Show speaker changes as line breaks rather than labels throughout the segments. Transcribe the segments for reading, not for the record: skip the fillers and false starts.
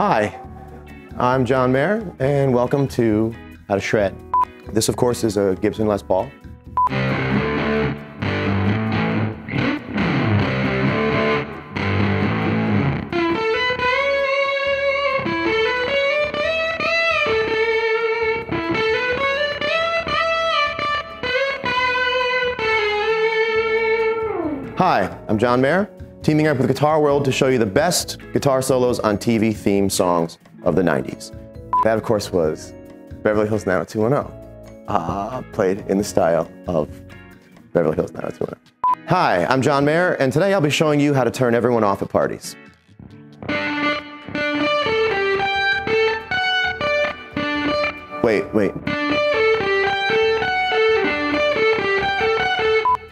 Hi, I'm John Mayer, and welcome to How to Shred. This, of course, is a Gibson Les Paul. Hi, I'm John Mayer, teaming up with Guitar World to show you the best guitar solos on TV theme songs of the 90s. That, of course, was Beverly Hills 90210, played in the style of Beverly Hills 90210. Hi, I'm John Mayer, and today I'll be showing you how to turn everyone off at parties. Wait.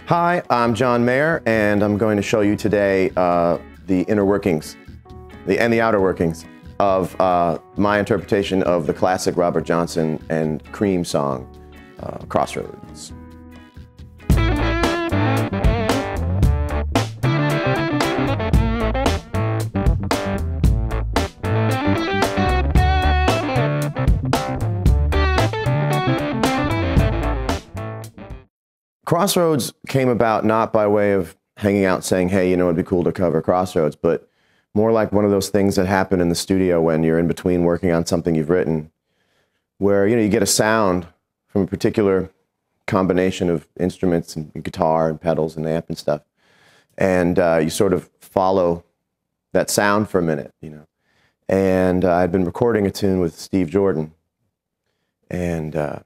Hi, I'm John Mayer, and I'm going to show you today the inner workings and the outer workings of my interpretation of the classic Robert Johnson and Cream song, Crossroads. Crossroads came about not by way of hanging out saying, hey, you know, it'd be cool to cover Crossroads, but more like one of those things that happen in the studio when you're in between working on something you've written, where, you know, you get a sound from a particular combination of instruments and guitar and pedals and amp and stuff, and you sort of follow that sound for a minute, you know. And I'd been recording a tune with Steve Jordan, and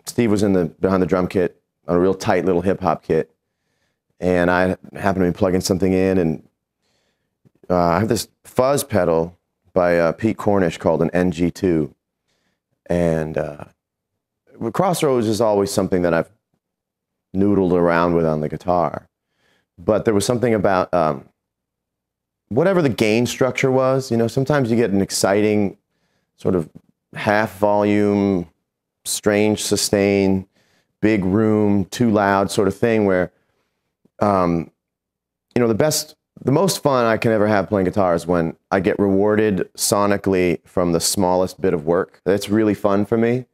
Steve was behind the drum kit on a real tight little hip-hop kit, and I happened to be plugging something in, and I have this fuzz pedal by Pete Cornish called an NG2, and Crossroads is always something that I've noodled around with on the guitar, but there was something about whatever the gain structure was. You know, sometimes you get an exciting sort of half-volume, strange sustain, big room, too loud sort of thing where, you know, the most fun I can ever have playing guitar is when I get rewarded sonically from the smallest bit of work. That's really fun for me.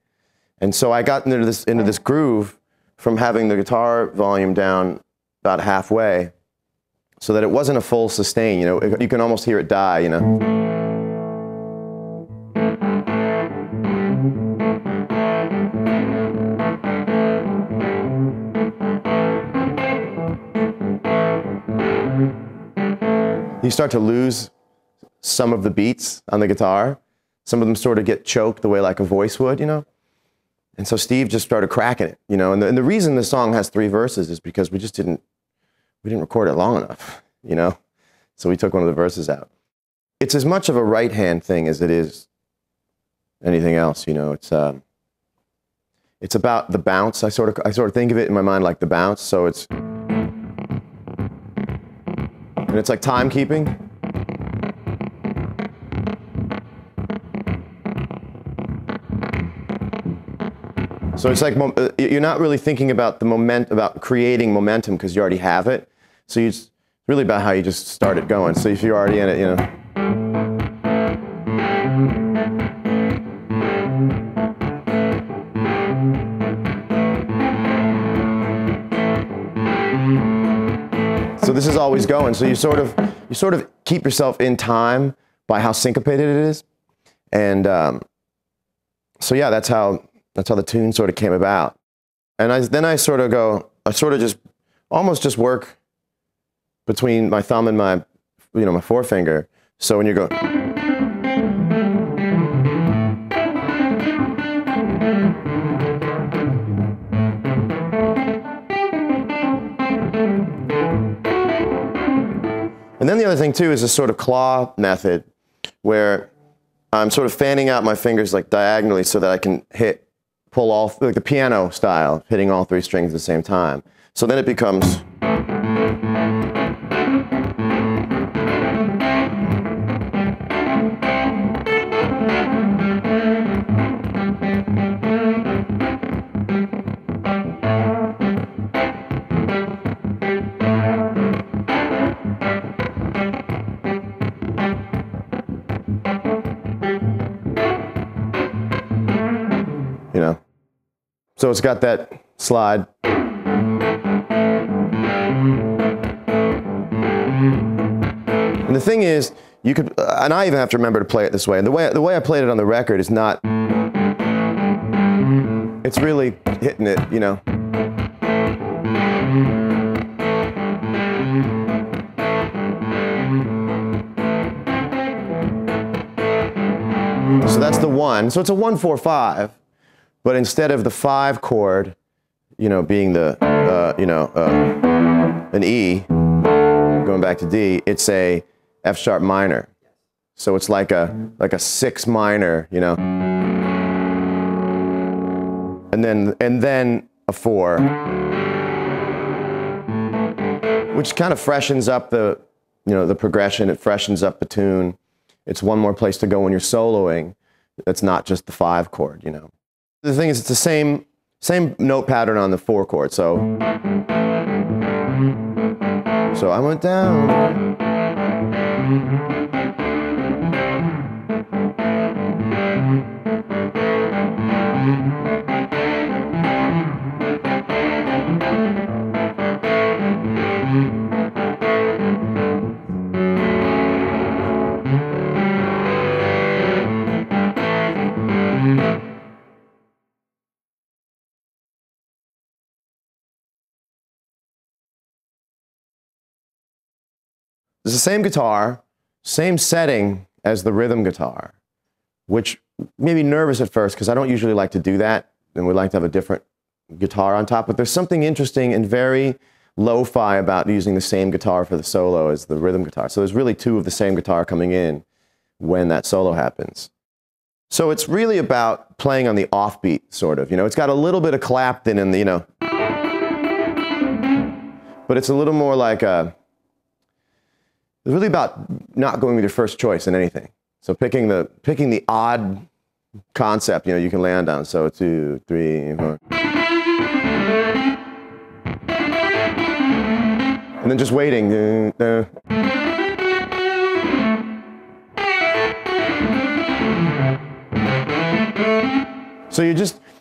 And so I got into this groove from having the guitar volume down about halfway so that it wasn't a full sustain, you know, you can almost hear it die, you know. You start to lose some of the beats on the guitar. Some of them sort of get choked the way like a voice would, you know? And so Steve just started cracking it, you know? And the reason the song has 3 verses is because we didn't record it long enough, you know? So we took one of the verses out. It's as much of a right-hand thing as it is anything else, you know? It's about the bounce. I sort of think of it in my mind like the bounce, so it's... And it's like timekeeping. So it's like you're not really thinking about about creating momentum because you already have it. So it's really about how you just start it going. So if you're already in it, you know. So this is always going. So you sort of keep yourself in time by how syncopated it is, and so yeah, that's how the tune sort of came about. And then I sort of just almost work between my thumb and my forefinger. So when you go. And then the other thing too is this sort of claw method where I'm sort of fanning out my fingers like diagonally so that I can pull all, like the piano style, hitting all 3 strings at the same time. So then it becomes... So it's got that slide. And the thing is, you could, and I even have to remember to play it this way. And the way I played it on the record is not, it's really hitting it, you know. So that's the 1. So it's a 1-4-5, but instead of the 5 chord, you know, being the, an E, going back to D, it's a F sharp minor. So it's like a 6 minor, you know, and then a 4, which kind of freshens up the, you know, the progression. It freshens up the tune. It's one more place to go when you're soloing. That's not just the 5 chord, you know. The thing is, it's the same note pattern on the 4 chord. So I went down. It's the same guitar, same setting as the rhythm guitar, which made me nervous at first because I don't usually like to do that, and we like to have a different guitar on top. But there's something interesting and very lo-fi about using the same guitar for the solo as the rhythm guitar. So there's really 2 of the same guitar coming in when that solo happens. So it's really about playing on the offbeat, sort of. You know, it's got a little bit of Clapton in the, you know, but it's a little more like a. It's really about not going with your first choice in anything. So picking the odd concept, you know, you can land on. So 2, 3, 4. And then just waiting. So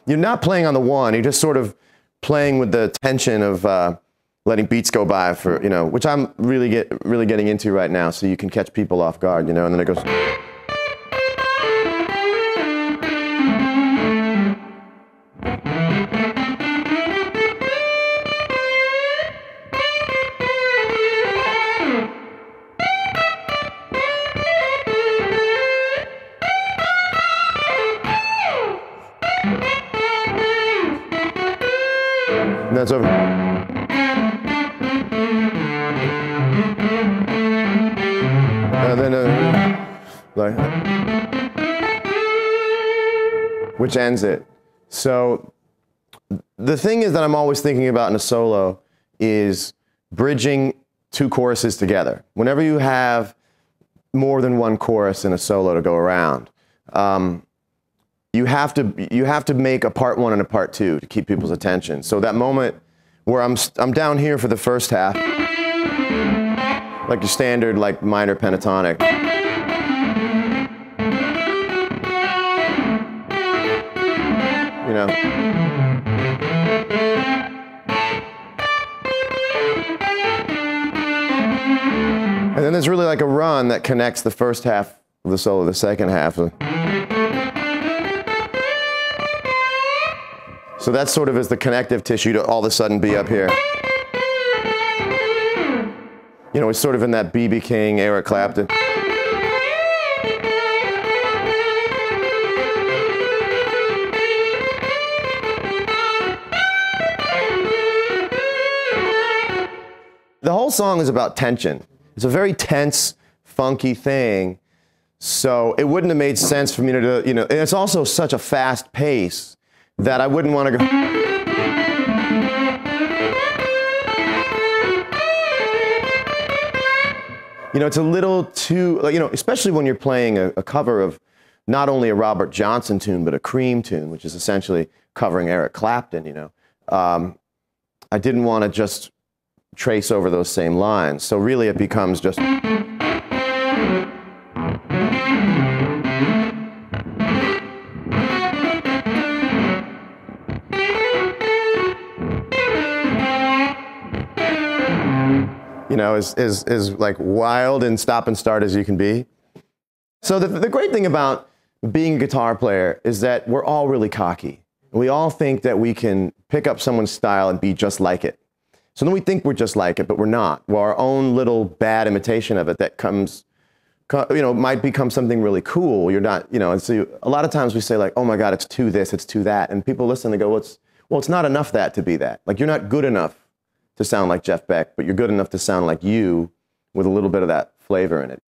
you're not playing on the 1, you're just sort of playing with the tension of letting beats go by for, you know, which I'm really getting into right now, so you can catch people off guard, you know, and then it goes. And that's over. Which ends it. So the thing is that I'm always thinking about in a solo is bridging 2 choruses together. Whenever you have more than 1 chorus in a solo to go around, you have to make a part 1 and a part 2 to keep people's attention. So that moment where I'm down here for the first half, like your standard like minor pentatonic. You know. And then there's really like a run that connects the first half of the solo, the second half. So that sort of is the connective tissue to all of a sudden be up here. You know, it's sort of in that B.B. King, Eric Clapton. The whole song is about tension. It's a very tense, funky thing. So it wouldn't have made sense for me to, you know, and it's also such a fast pace that I wouldn't want to go. You know, it's a little too, you know, especially when you're playing a cover of not only a Robert Johnson tune, but a Cream tune, which is essentially covering Eric Clapton, you know. I didn't want to just trace over those same lines. So really it becomes just. you know, is like wild and stop and start as you can be. So the great thing about being a guitar player is that we're all really cocky. We all think that we can pick up someone's style and be just like it. So then we think we're just like it, but we're not. Well, our own little bad imitation of it that comes, you know, might become something really cool. You're not, you know, and so a lot of times we say like, oh my God, it's too this, it's too that. And people listen and go, well, it's not enough that to be that. Like, you're not good enough to sound like Jeff Beck, but you're good enough to sound like you with a little bit of that flavor in it.